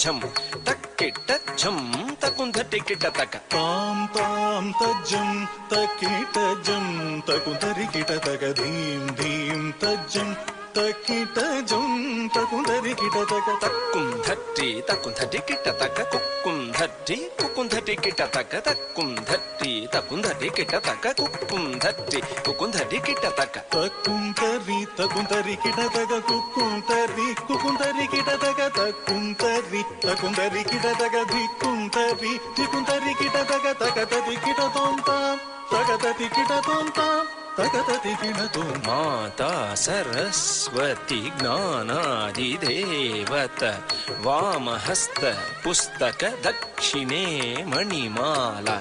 झम तक्किट झम तकुंधटि किट तक ताम ताम तज्जम तक्किट जम तकुंधरि किट तक धीम धीम तज्जम तक्किट जम तकुंधरि किट तक तकुंधटि तकुंधटि किट तक कुकुंधटि कुकुंधटि किट तक तकुंधटि तकुंधटि किट तक कुकुंधटि कुकुंधटि किट तक तकुंधरि तकुंधरि किट तक कुकुंधरि कुकुंधरि किट तक तकुंधरि तकुंधरि किट तक धिकुंधरि धिकुंधरि किट तक तकतति किट तोम ताम तकतति किट तोम ताम तकतति किट तोम माता सरस्वती ज्ञानादिदेवत वामहस्त पुस्तक दक्षिणे मणिमाला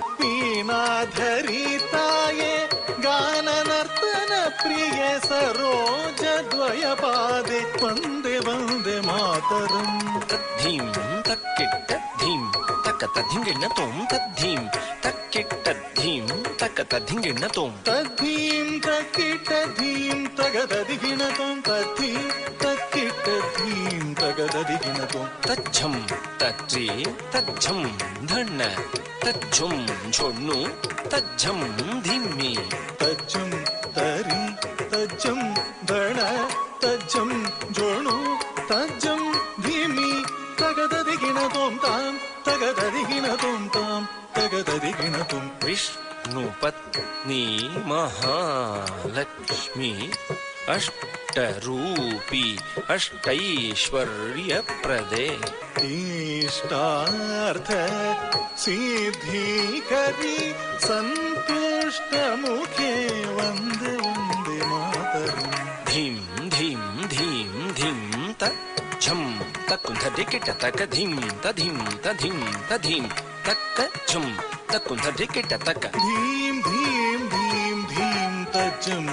वीणाधरिताये गाननर्तन प्रिय सरोज द्वयपादे वन्दे वन्दे मातरम् तद्धीं तक्किट धीं तकत धिंगिण तोम तद्धीं तक्किट धीं तकत धिंगिण तोम तद्धीं तक्किट धीं तगत धिंगिण तोम तद्धीं तक्किट धीं तगत धिंगिण तोम तज्झम तज्जी तज्झम धन तज्झुम झोन्नु तज्झम धीमी तज्जम तरी तज्जम धण तज्जम झोणु तज्जम धीमी तगत धिंगिण तोम ताम तगत धिंगिण तोम ताम तगत धिंगिण तोम विष्णुपत्नी महालक्ष्मी अष्टरूपी अष्टैश्वर्यप्रदे इष्टार्थ सिद्धिकरी संतुष्ट मुखे वन्दे वन्दे मातरम् धीं धीं धीं धीं तज्झम तकुंधटि किट तक धीं तधीं तधीं तधीं तक झम तकुंधटि किट तक धीं धीं धीं धीं तज्जम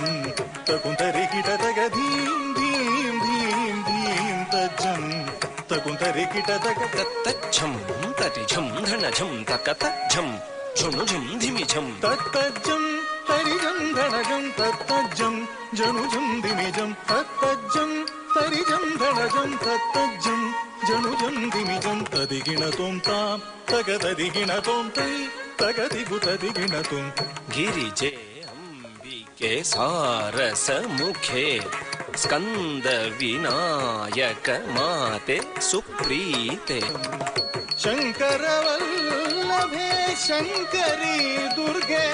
तकुंधरि किट तक धीं धीं धीं धीं तज्जम तकुंधरि किट तक तत्तझम तटिझम धनझम तकतझम झुनु झम धिमि झम तत्तज्जम तरिजम धनजम तत्तज्जम जनुजम धिमिजम तत्तज्जम तरिजम धनजम तत्तज्जम जनुजम धिमिजम तदिगिण तोम ताम तगतदिगिण तोम तै तगदिगुतदिगिण तोम गिरिजे अंबिके सारस मुखे स्कंद विनायक माते सुप्रीते शंकर वल्लभे शंकरी दुर्गे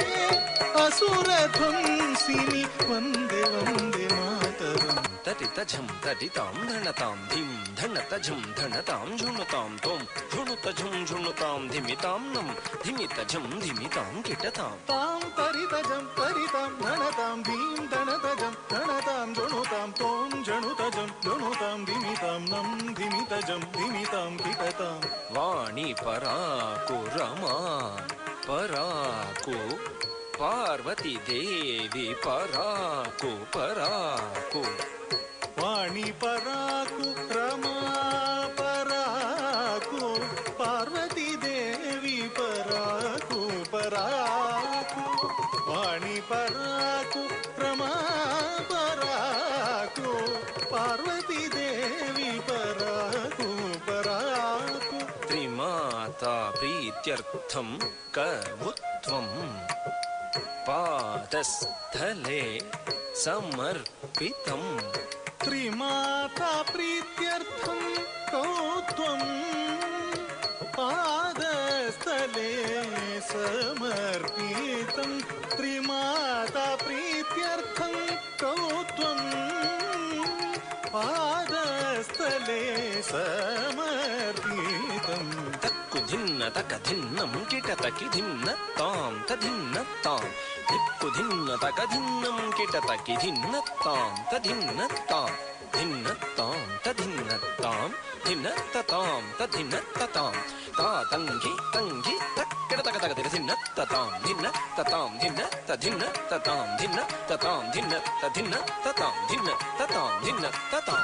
असुर ध्वंसिनी वन्दे वन्दे मातरम् तटितझम तटितां धनतां धीं धनतझम धनतां झुनुतां तोम झुनुतझम झुनुतां धिमितां नं धिमितझम धिमितां किटतां तां तरितझम तरितां धनतां धीं धनतझम धनतां झुनुतां तोम झुनुतझम झुनुतां धिमितां नं धिमितझम धिमितां किटतां वाणी पराकु रमा पराकु पार्वती देवी पराकु पराकु वाणी पराकु रमा पराकु पार्वती देवी पराकु पराकु वाणी पराकु रमा पराकु पार्वती देवी पराकु पराकु त्रिमाता प्रीत्यर्थं कवुत्वं पादस्थले समर्पितम् त्रिमाता प्रीत्यर्थं कौत्वं पादस्थले समर्पितं त्रिमाता प्रीत्यर्थं कौत्वं पादस्थले समर्पितं तक्कुधिन्न तकधिन्नं किटतकि धिन्न तां तधिन्न तां दिक्कुधिन्न तकधिन्नं किटतकि धिन्न तां तधिन्न तां धिन्न तां तधिन्न तां धिन्न ततां तधिन्न ततां ता तङ्घि तङ्घि तक्किटतकतकधिन्न ततां धिन्न ततां धिन्न तधिन्न ततां धिन्न ततां धिन्न तधिन्न ततां धिन्न ततां धिन्न ततां